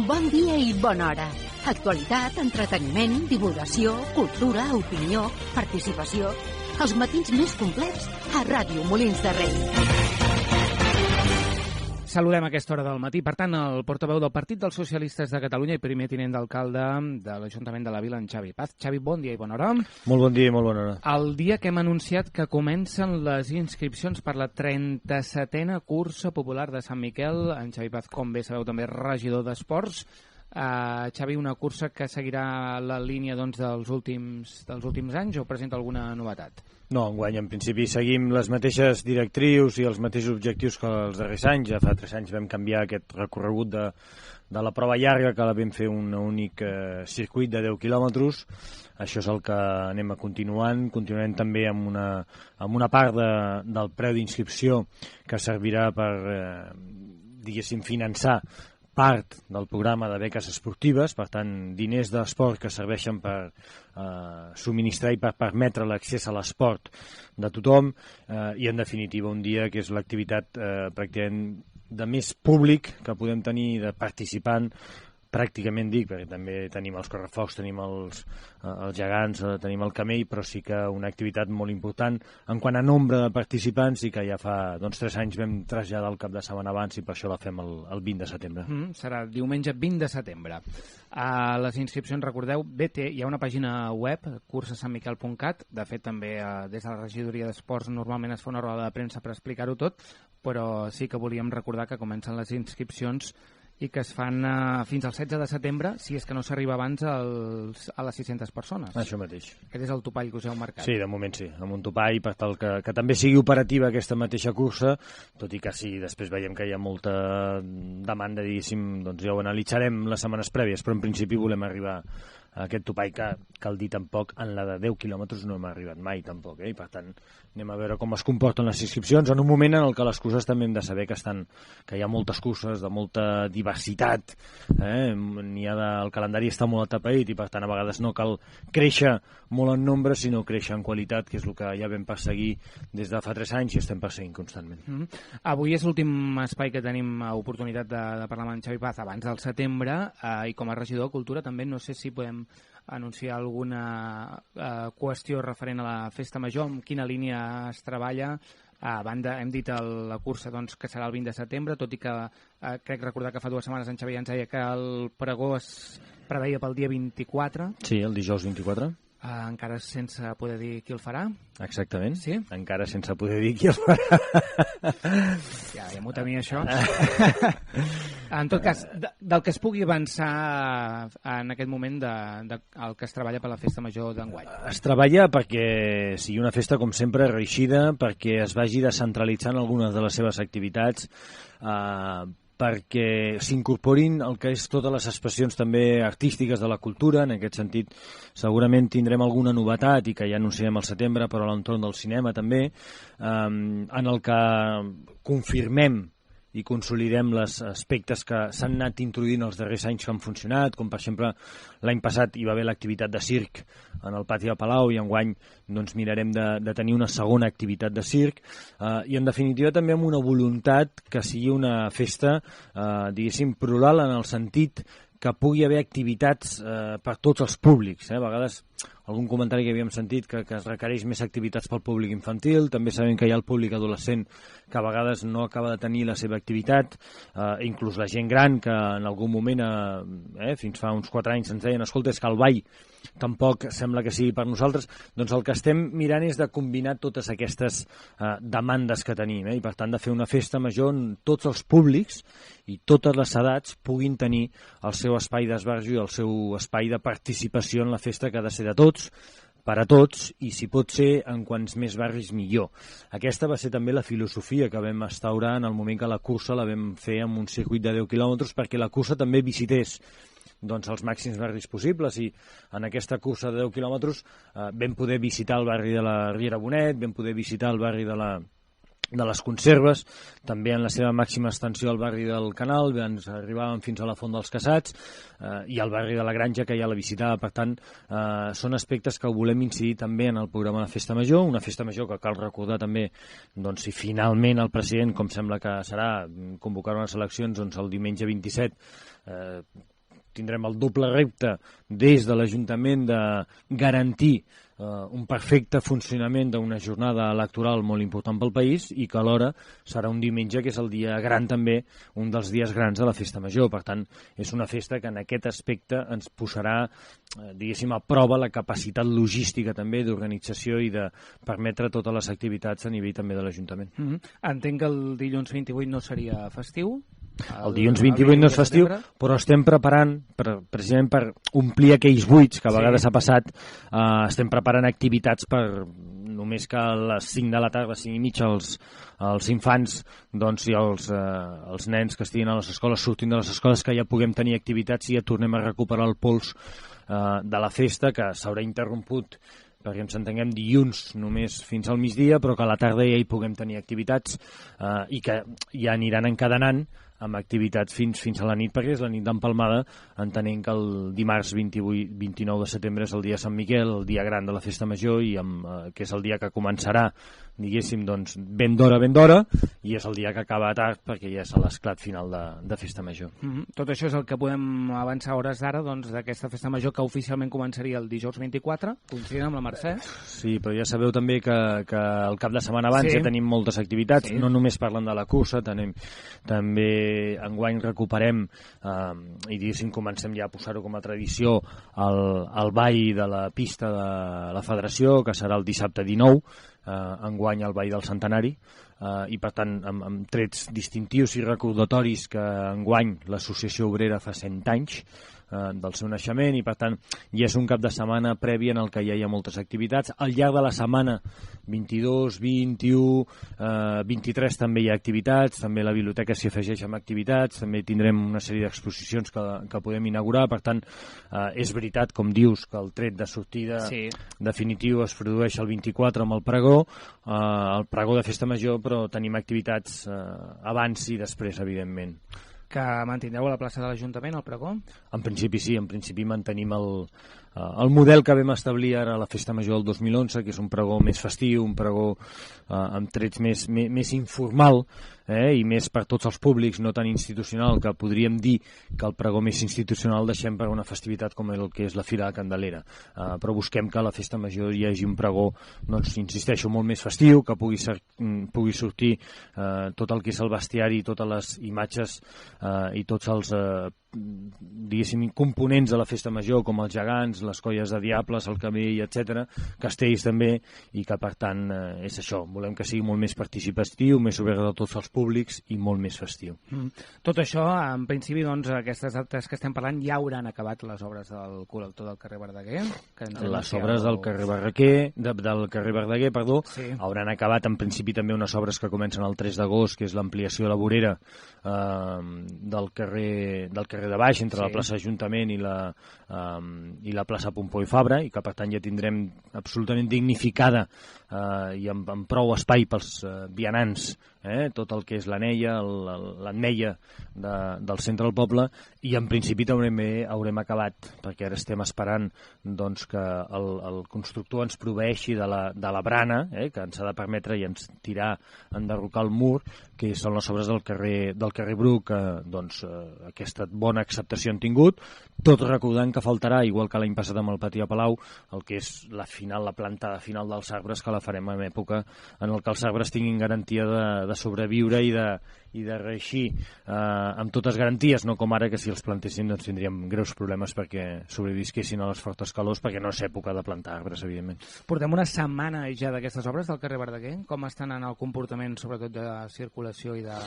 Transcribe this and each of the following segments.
Bon dia i bona hora. Actualitat, entreteniment, divulgació, cultura, opinió, participació. Els matins més complets a Ràdio Molins de Rei. Saludem a aquesta hora del matí. Per tant, el portaveu del Partit dels Socialistes de Catalunya i primer tinent d'alcalde de l'Ajuntament de la Vila, en Xavi Paz. Xavi, bon dia i bona hora. Molt bon dia i molt bona hora. El dia que hem anunciat que comencen les inscripcions per la 37a cursa popular de Sant Miquel. En Xavi Paz, com bé sabeu, també regidor d'Esports. Xavi, una cursa que seguirà la línia dels últims anys o presenta alguna novetat? No, enguany, en principi, seguim les mateixes directrius i els mateixos objectius que els darrers anys. Ja fa 3 anys vam canviar aquest recorregut de la prova llarga, que la vam fer un únic circuit de 10 quilòmetres. Això és el que anem a continuant. Continuarem també amb una part del preu d'inscripció que servirà per, diguéssim, finançar part del programa de beques esportives, per tant, diners d'esport que serveixen per subministrar i per permetre l'accés a l'esport de tothom i, en definitiva, un dia que és l'activitat pràcticament de més públic que podem tenir, de participant, pràcticament dic, perquè també tenim els correfocs, tenim els gegants, tenim el camell, però sí que una activitat molt important en quant a nombre de participants i que ja fa 3 anys vam traslladar el cap de setmana abans i per això la fem el 20 de setembre. Serà diumenge 20 de setembre. A les inscripcions, recordeu, hi ha una pàgina web, cursasantmiquel.cat, de fet també des de la regidoria d'Esports normalment es fa una roda de premsa per explicar-ho tot, però sí que volíem recordar que comencen les inscripcions i que es fan fins al 16 de setembre, si és que no s'arriba abans a les 600 persones. Això mateix. Aquest és el topall que us heu marcat. Sí, de moment sí, amb un topall per tal que també sigui operativa aquesta mateixa cursa, tot i que sí, després veiem que hi ha molta demanda, diguéssim, doncs ja ho analitzarem les setmanes prèvies, però en principi volem arribar a aquest topall que, cal dir tampoc, en la de 10 quilòmetres no hem arribat mai tampoc, i per tant anem a veure com es comporten les inscripcions en un moment en què les curses també hem de saber que hi ha moltes curses de molta diversitat, el calendari està molt atapeït i per tant a vegades no cal créixer molt en nombre sinó créixer en qualitat, que és el que ja vam perseguir des de fa 3 anys i estem perseguint constantment. Avui és l'últim espai que tenim oportunitat de parlar amb en Xavi Paz abans del setembre i com a regidor de Cultura també no sé si podem anunciar alguna qüestió referent a la Festa Major, en quina línia es treballa. A banda, hem dit a la cursa que serà el 20 de setembre, tot i que crec recordar que fa 2 setmanes en Xavi ens deia que el pregó es preveia pel dia 24. Sí, el dijous 24. Encara sense poder dir qui el farà. Exactament, sí? Encara sense poder dir qui el farà. Ja m'ho temia, això. En tot cas, del que es pugui avançar en aquest moment el que es treballa per la Festa Major d'enguany. Es treballa perquè sigui una festa, com sempre, reeixida, perquè es vagi descentralitzant algunes de les seves activitats, perquè s'incorporin el que és totes les expressions també artístiques de la cultura. En aquest sentit segurament tindrem alguna novetat i que ja anunciem al setembre, però a l'entorn del cinema també, en el que confirmem i consolidem els aspectes que s'han anat introduint els darrers anys que han funcionat, com per exemple l'any passat hi va haver l'activitat de circ en el pati de Palau i enguany mirarem de tenir una segona activitat de circ i en definitiva també amb una voluntat que sigui una festa diguéssim plural en el sentit que pugui haver activitats per tots els públics. A vegades algun comentari que havíem sentit que es requereix més activitats pel públic infantil, també sabem que hi ha el públic adolescent que a vegades no acaba de tenir la seva activitat, inclús la gent gran que en algun moment, fins fa uns 4 anys ens deien, escolta, és que el ball tampoc sembla que sigui per nosaltres, doncs el que estem mirant és de combinar totes aquestes demandes que tenim, i per tant de fer una festa major on tots els públics i totes les edats puguin tenir el seu espai d'esbarjo i el seu espai de participació en la festa que ha de ser de tots, per a tots, i si pot ser en quants més barris millor. Aquesta va ser també la filosofia que vam instaurar en el moment que la cursa la vam fer amb un circuit de 10 quilòmetres perquè la cursa també visités els màxims barris possibles, i en aquesta cursa de 10 quilòmetres vam poder visitar el barri de la Riera Bonet, vam poder visitar el barri de les Conserves, també en la seva màxima extensió al barri del Canal, ens arribàvem fins a la Font dels Casats i al barri de la Granja, que ja la visitava. Per tant, són aspectes que volem incidir també en el programa de Festa Major, una Festa Major que cal recordar també, si finalment el president, com sembla que serà, convocar unes eleccions el diumenge 27, tindrem el doble repte des de l'Ajuntament de garantir un perfecte funcionament d'una jornada electoral molt important pel país i que alhora serà un diumenge que és el dia gran també, un dels dies grans de la Festa Major. Per tant, és una festa que en aquest aspecte ens posarà, diguéssim, a prova la capacitat logística també d'organització i de permetre totes les activitats a nivell també de l'Ajuntament. Entenc que el dilluns 28 no seria festiu? El dilluns 28 no és festiu, però estem preparant, precisament per omplir aquells buits que a vegades ha passat, estem preparant activitats per només que a les 5 de la tarda, 5 i mitja, els infants i els nens que estiguin a les escoles surtin de les escoles, que ja puguem tenir activitats i ja tornem a recuperar el pols de la festa, que s'haurà interromput perquè ens entenguem dilluns només fins al migdia, però que a la tarda ja hi puguem tenir activitats i que ja aniran encadenant amb activitats fins a la nit, perquè és la nit d'empalmada, entenent que el dimarts 29 de setembre és el dia de Sant Miquel, el dia gran de la Festa Major, i que és el dia que començarà, diguéssim, ben d'hora, i és el dia que acaba tard, perquè ja és l'esclat final de Festa Major. Tot això és el que podem avançar a hores d'ara, d'aquesta Festa Major, que oficialment començaria el dijous 24, coincidint amb la Mercè. Sí, però ja sabeu també que el cap de setmana abans ja tenim moltes activitats, no només parlen de la cursa, també enguany recuperem i diguéssim comencem ja a posar-ho com a tradició el ball de la pista de la Federació, que serà el dissabte 19, enguany el ball del centenari, i per tant amb trets distintius i recordatoris que enguany l'Associació Obrera fa 100 anys del seu naixement, i per tant ja és un cap de setmana previ en el que ja hi ha moltes activitats. Al llarg de la setmana 22, 21, 23 també hi ha activitats, també la biblioteca s'hi afegeix amb activitats, també tindrem una sèrie d'exposicions que podem inaugurar. Per tant, és veritat, com dius, que el tret de sortida definitiu es produeix el 24 amb el pregó de Festa Major, però tenim activitats abans i després, evidentment. Que mantindreu a la plaça de l'Ajuntament el pregó? En principi sí, en principi mantenim el model que vam establir ara a la Festa Major del 2011, que és un pregó més festiu, un pregó amb trets més informal, i més per tots els públics, no tan institucional, que podríem dir que el pregó més institucional deixem per una festivitat com el que és la Fira de Candelera. Però busquem que a la Festa Major hi hagi un pregó, insisteixo, molt més festiu, que pugui sortir tot el que és el bestiari, totes les imatges i tots els diguéssim, components de la Festa Major, com els gegants, les colles de diables, el camell, etc., castells també, i que per tant és això, volem que sigui molt més participatiu, més obert a tots els públics i molt més festiu. Tot això, en principi, aquestes dates que estem parlant ja hauran acabat les obres del col·lector del carrer Verdaguer? Les obres del carrer Verdaguer, hauran acabat en principi també unes obres que comencen el 3 d'agost, que és l'ampliació de la vorera del carrer de baix, entre la plaça Ajuntament i la plaça Pompeu i Fabra, i que per tant ja tindrem absolutament dignificada i amb prou espai pels vianants tot el que és l'Ametlla del centre del poble, i en principi també haurem acabat, perquè ara estem esperant que el constructor ens proveeixi de la brana, que ens ha de permetre i ens tirar a enderrocar el mur, que són les obres del carrer Bruc, que aquesta bona acceptació han tingut, tot recordant que faltarà, igual que l'any passat amb el Pati de Palau, el que és la plantada final dels arbres, que la farem en època en el que els arbres tinguin garantia de sobreviure i de reeixir amb totes garanties, no com ara, que si els plantéssim tindríem greus problemes perquè sobrevisquessin a les fortes calors, perquè no és època de plantar arbres, evidentment. Portem una setmana ja d'aquestes obres del carrer Verdaguer. Com estan en el comportament, sobretot de circulació i de...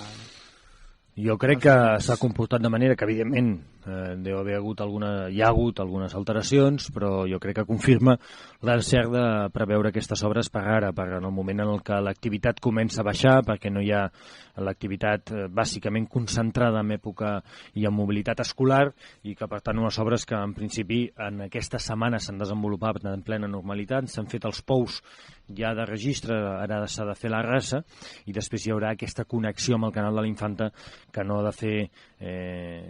Jo crec que s'ha comportat de manera que, evidentment, hi ha hagut algunes alteracions, però jo crec que confirma l'encert de preveure aquestes obres per ara, en el moment en què l'activitat comença a baixar, perquè no hi ha l'activitat bàsicament concentrada en època i en mobilitat escolar, i que, per tant, unes obres que, en principi, en aquesta setmana s'han desenvolupat en plena normalitat, s'han fet els pous ja de registre, ara s'ha de fer la rasa, i després hi haurà aquesta connexió amb el canal de l'Infanta, que no ha de fer,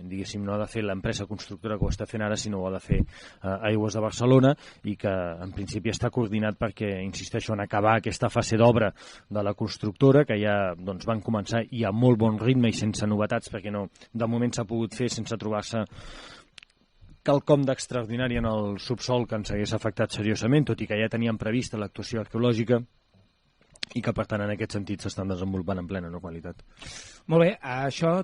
diguéssim, no ha de fer l'empresa constructora que ho està fent ara, sinó ho ha de fer Aigües de Barcelona, i que en principi està coordinat perquè, insisteixo, en acabar aquesta fase d'obra de la constructora, que ja van començar i a molt bon ritme i sense novetats, perquè no, de moment s'ha pogut fer sense trobar-se quelcom d'extraordinari en el subsol que ens hagués afectat seriosament, tot i que ja teníem prevista l'actuació arqueològica i que, per tant, en aquest sentit s'estan desenvolupant en plena normalitat. Molt bé,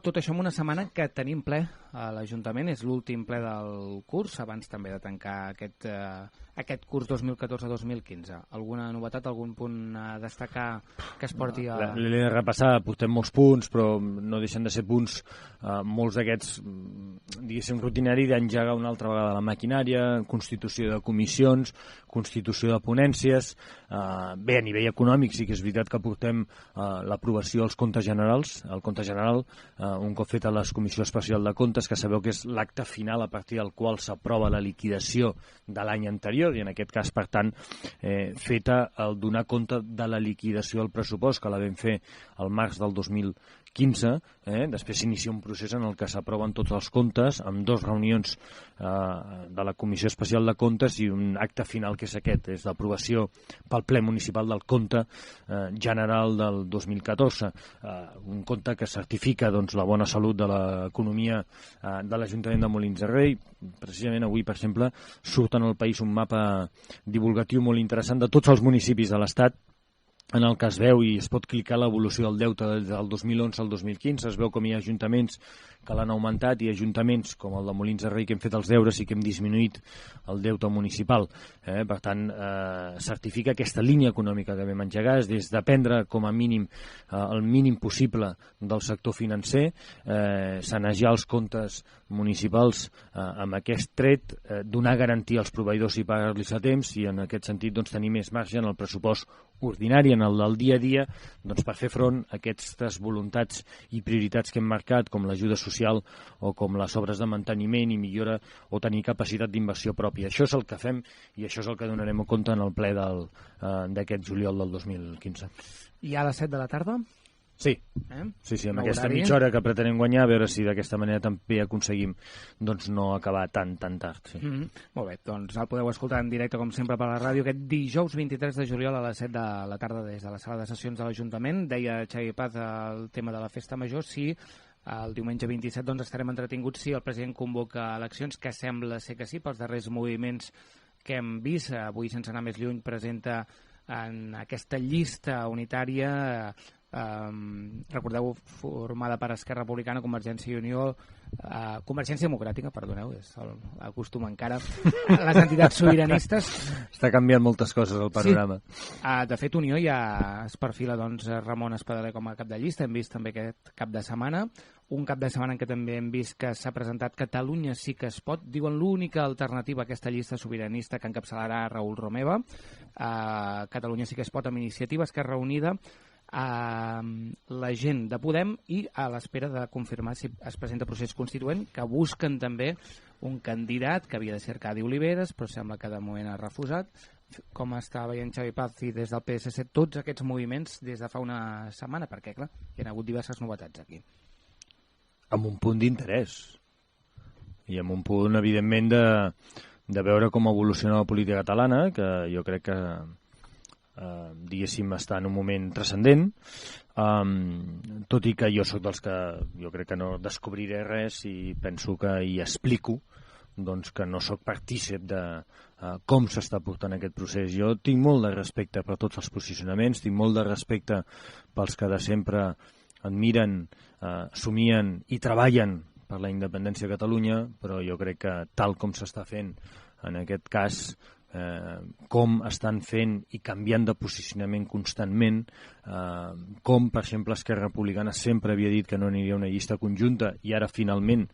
tot això en una setmana que tenim ple a l'Ajuntament, és l'últim ple del curs, abans també de tancar aquest curs 2014-2015. Alguna novetat, algun punt a destacar que es porti a... L'he de repassar, portem molts punts, però no deixen de ser punts, molts d'aquests, diguéssim, rutinari d'engegar una altra vegada la maquinària, constitució de comissions, constitució de ponències. Bé, a nivell econòmic sí que és veritat que portem l'aprovació dels comptes generals, el compte general, un cop feta la Comissió Especial de Comptes, que sabeu que és l'acte final a partir del qual s'aprova la liquidació de l'any anterior, i en aquest cas, per tant, feta el donar compte de la liquidació del pressupost, que la vam fer al març del 2015, després s'inicia un procés en el que s'aproven tots els comptes, amb 2 reunions de la Comissió Especial de Comptes i un acte final que és aquest, és l'aprovació pel ple municipal del compte general del 2014, un compte que certifica la bona salut de l'economia de l'Ajuntament de Molins de Rei. Precisament avui, per exemple, surt en el país un mapa divulgatiu molt interessant de tots els municipis de l'Estat, en el que es veu i es pot clicar l'evolució del deute del 2011 al 2015, es veu com hi ha ajuntaments que l'han augmentat i ajuntaments com el de Molins de Rei, que hem fet els deures i que hem disminuït el deute municipal. Per tant, certifica aquesta línia econòmica que vam engegar, és des de prendre com a mínim el mínim possible del sector financer, sanejar els comptes municipals amb aquest tret, donar garantia als proveïdors i pagar-los a temps, i en aquest sentit tenir més marge en el pressupost ordinari, en el del dia a dia, per fer front a aquestes voluntats i prioritats que hem marcat, com l'ajuda social o com les obres de manteniment i millora o tenir capacitat d'inversió pròpia. Això és el que fem i això és el que donarem compte en el ple d'aquest juliol del 2015. I a les 7 de la tarda? Sí, sí, amb aquesta mitja hora que pretenem guanyar, a veure si d'aquesta manera també aconseguim no acabar tan tard. Sí. Molt bé, doncs el podeu escoltar en directe, com sempre, per la ràdio, aquest dijous 23 de juliol a les 7 de la tarda des de la sala de sessions de l'Ajuntament. Deia Xavi Paz el tema de la festa major, sí, el diumenge 27 estarem entretinguts si el president convoca eleccions, que sembla ser que sí, pels darrers moviments que hem vist. Avui, sense anar més lluny, presenta en aquesta llista unitària recordeu, formada per Esquerra Republicana, Convergència i Unió, Convergència Democràtica, perdoneu, és el costum encara, les entitats sobiranistes. Està canviant moltes coses el panorama. Sí. De fet, Unió ja es perfila Ramon Espadaler com a cap de llista, hem vist també aquest cap de setmana, un cap de setmana en què també hem vist que s'ha presentat Catalunya sí que es pot, diuen l'única alternativa a aquesta llista sobiranista que encapçalarà Raül Romeva, Catalunya sí que es pot amb Iniciativa, Esquerra Unida, la gent de Podem i a l'espera de confirmar si es presenta procés constituent, que busquen també un candidat que havia de ser Arcadi Oliveres, però sembla que de moment ha refusat. Com està veient Xavi Paz i des del PSC tots aquests moviments des de fa una setmana? Perquè, clar, hi ha hagut diverses novetats aquí. Amb un punt d'interès i amb un punt, evidentment, de veure com evoluciona la política catalana, que jo crec que diguéssim, està en un moment transcendent, tot i que jo sóc dels que jo crec que no descobriré res i penso que hi explico que no sóc partícip de com s'està portant aquest procés. Jo tinc molt de respecte per tots els posicionaments, tinc molt de respecte pels que de sempre admiren, somien i treballen per la independència de Catalunya, però jo crec que tal com s'està fent en aquest cas, com estan fent i canviant de posicionament constantment, com, per exemple, Esquerra Republicana sempre havia dit que no aniria a una llista conjunta i ara finalment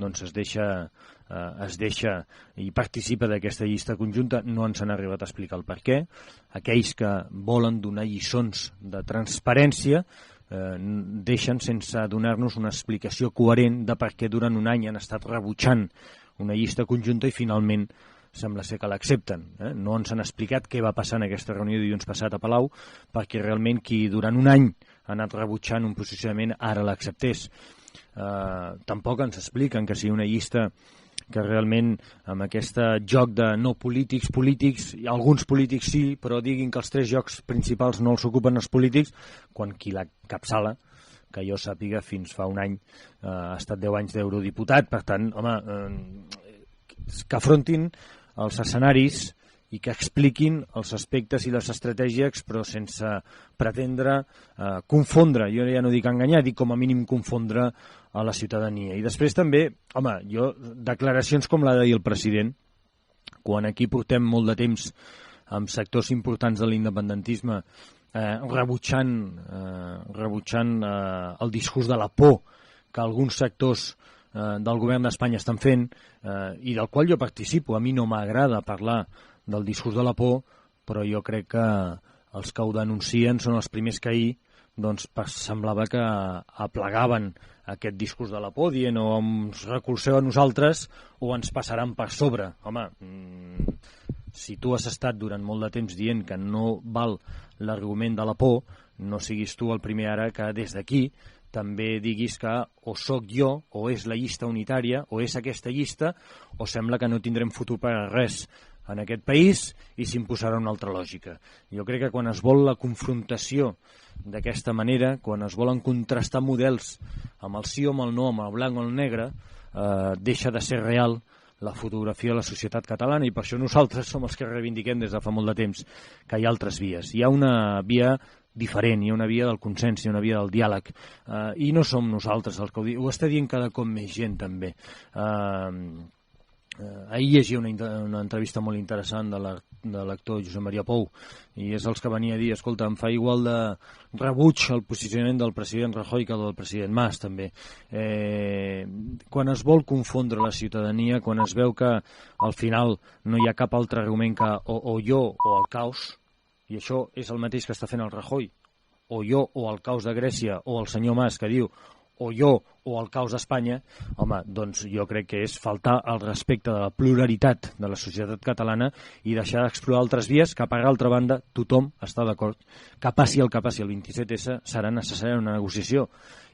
es deixa i participa d'aquesta llista conjunta, no ens han arribat a explicar el per què. Aquells que volen donar lliçons de transparència deixen sense donar-nos una explicació coherent de per què durant un any han estat rebutjant una llista conjunta i finalment sembla ser que l'accepten. No ens han explicat què va passar en aquesta reunió dilluns passat a Palau, perquè realment qui durant un any ha anat rebutjant un posicionament ara l'acceptés. Tampoc ens expliquen que sigui una llista que realment amb aquest joc de no polítics, alguns polítics sí, però diguin que els 3 jocs principals no els ocupen els polítics, quan qui la capçala, que jo sàpiga, fins fa un any ha estat 10 anys d'eurodiputat. Per tant, home, que afrontin els escenaris i que expliquin els aspectes i les estratègies, però sense pretendre confondre, jo ja no dic enganyar, dic com a mínim confondre a la ciutadania. I després també, home, declaracions com la d'ahir el president, quan aquí portem molt de temps amb sectors importants de l'independentisme rebutjant el discurs de la por que alguns sectors del govern d'Espanya estan fent i del qual jo participo. A mi no m'agrada parlar del discurs de la por, però jo crec que els que ho denuncien són els primers que ahir semblava que aplegaven aquest discurs de la por, dient o ens recolzeu a nosaltres o ens passaran per sobre. Home, si tu has estat durant molt de temps dient que no val l'argument de la por, no siguis tu el primer ara que des d'aquí també diguis que o sóc jo, o és la llista unitària, o és aquesta llista, o sembla que no tindrem futur per a res en aquest país i s'imposarà una altra lògica. Jo crec que quan es vol la confrontació d'aquesta manera, quan es volen contrastar models amb el sí o amb el no, amb el blanc o el negre, deixa de ser real la fotografia de la societat catalana, i per això nosaltres som els que reivindiquem des de fa molt de temps que hi ha altres vies. Hi ha una via diferent, hi ha una via del consens, hi ha una via del diàleg, i no som nosaltres els que ho està dient cada cop més gent també. Ahir llegia una entrevista molt interessant de l'actor Josep Maria Pou, i és els que venia a dir, escolta, em fa igual de rebuig el posicionament del president Rajoy que el del president Mas, també. Quan es vol confondre la ciutadania, quan es veu que al final no hi ha cap altre argument que o jo o el caos, i això és el mateix que està fent el Rajoy, o jo o el caos de Grècia, o el senyor Mas que diu o jo o el caos d'Espanya, home, doncs jo crec que és faltar al respecte de la pluralitat de la societat catalana i deixar d'explorar altres vies que, per altra banda, tothom està d'acord que passi el 27S serà necessària una negociació,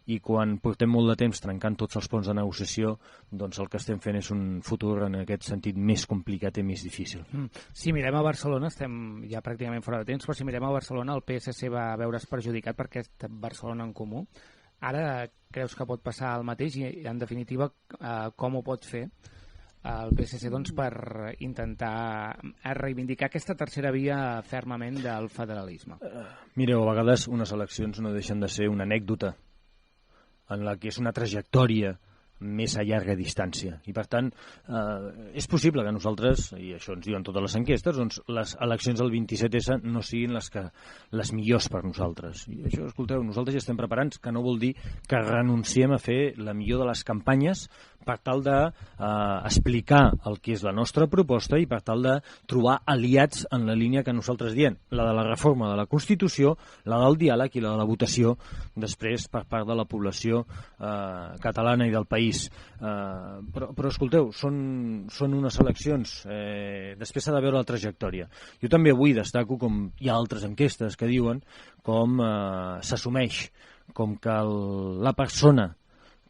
i quan portem molt de temps trencant tots els ponts de negociació, doncs el que estem fent és un futur en aquest sentit més complicat i més difícil. Si mirem a Barcelona, estem ja pràcticament fora de temps, però si mirem a Barcelona, el PSC va veure's perjudicat per aquest Barcelona en Comú. Ara creus que pot passar el mateix i, en definitiva, com ho pot fer el PSC per intentar reivindicar aquesta tercera via fermament del federalisme? Mireu, a vegades unes eleccions no deixen de ser una anècdota en la que és una trajectòria més a llarga distància. I, per tant, és possible que nosaltres, i això ens diuen totes les enquestes, doncs les eleccions del 27S no siguin les millors per nosaltres. I això, escolteu, nosaltres ja estem preparants, que no vol dir que renunciem a fer la millor de les campanyes per tal d'explicar el que és la nostra proposta i per tal de trobar aliats en la línia que nosaltres diem, la de la reforma de la Constitució, la del diàleg i la de la votació després per part de la població catalana i del país. Però escolteu, són unes eleccions, després s'ha de veure la trajectòria. Jo també avui destaco, com hi ha altres enquestes que diuen, com s'assumeix com que la persona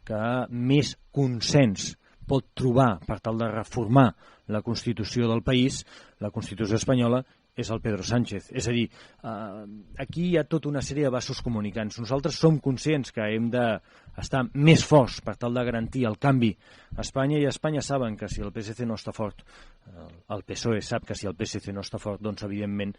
que més consens pot trobar per tal de reformar la Constitució del país, la Constitució espanyola, és el Pedro Sánchez. És a dir, aquí hi ha tota una sèrie de vasos comunicants. Nosaltres som conscients que hem d'estar més forts per tal de garantir el canvi a Espanya, i a Espanya saben que si el PSC no està fort, el PSOE sap que si el PSC no està fort, doncs evidentment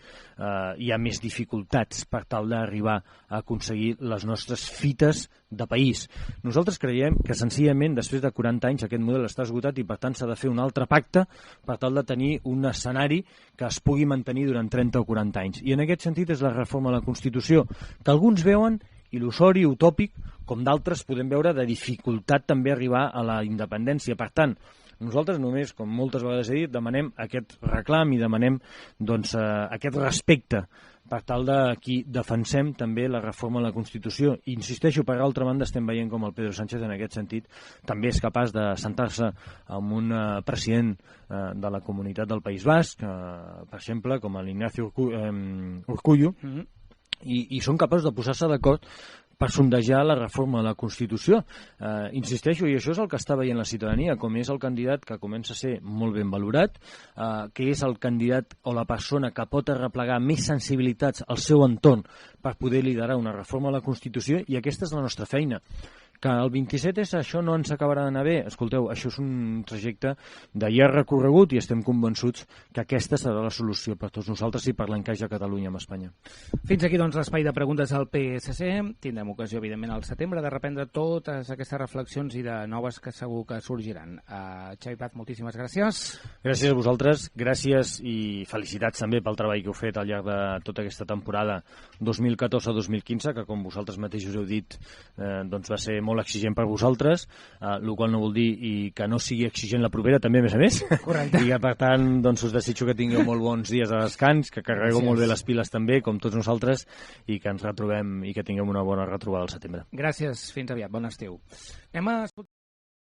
hi ha més dificultats per tal d'arribar a aconseguir les nostres fites de país. Nosaltres creiem que senzillament després de 40 anys aquest model està esgotat i per tant s'ha de fer un altre pacte per tal de tenir un escenari que es pugui mantenir durant 30 o 40 anys. I en aquest sentit és la reforma de la Constitució, que alguns veuen il·lusori, utòpic, com d'altres podem veure de dificultat també arribar a la independència. Per tant, nosaltres només, com moltes vegades he dit, demanem aquest reclam i demanem aquest respecte per tal de qui defensem també la reforma de la Constitució. I insisteixo, per altra banda, estem veient com el Pedro Sánchez en aquest sentit també és capaç de sentar-se amb un president de la Comunitat del País Basc, per exemple, com l'Ignacio Urkullu, i són capaços de posar-se d'acord per sondejar la reforma de la Constitució. Insisteixo, i això és el que està veient la ciutadania, com és el candidat que comença a ser molt ben valorat, que és el candidat o la persona que pot arreplegar més sensibilitats al seu entorn per poder liderar una reforma de la Constitució, i aquesta és la nostra feina. Que el 27S això no ens acabarà d'anar bé. Escolteu, això és un trajecte de llarg recorregut i estem convençuts que aquesta serà la solució per tots nosaltres i per l'encaix de Catalunya amb Espanya. Fins aquí, doncs, l'espai de preguntes al PSC. Tindrem ocasió, evidentment, al setembre de reprendre totes aquestes reflexions i de noves que segur que sorgiran. Xavi Paz, moltíssimes gràcies. Gràcies a vosaltres, gràcies i felicitats també pel treball que heu fet al llarg de tota aquesta temporada 2014-2015, que com vosaltres mateixos heu dit doncs va ser molt exigent per vosaltres, el qual no vol dir i que no sigui exigent la propera també, a més. Correcte. I que per tant doncs, us desitjo que tingueu molt bons dies de descans, que carregueu molt bé les piles també, com tots nosaltres, i que ens retrobem i que tinguem una bona retrobada al setembre. Gràcies, fins aviat, bon estiu. Anem a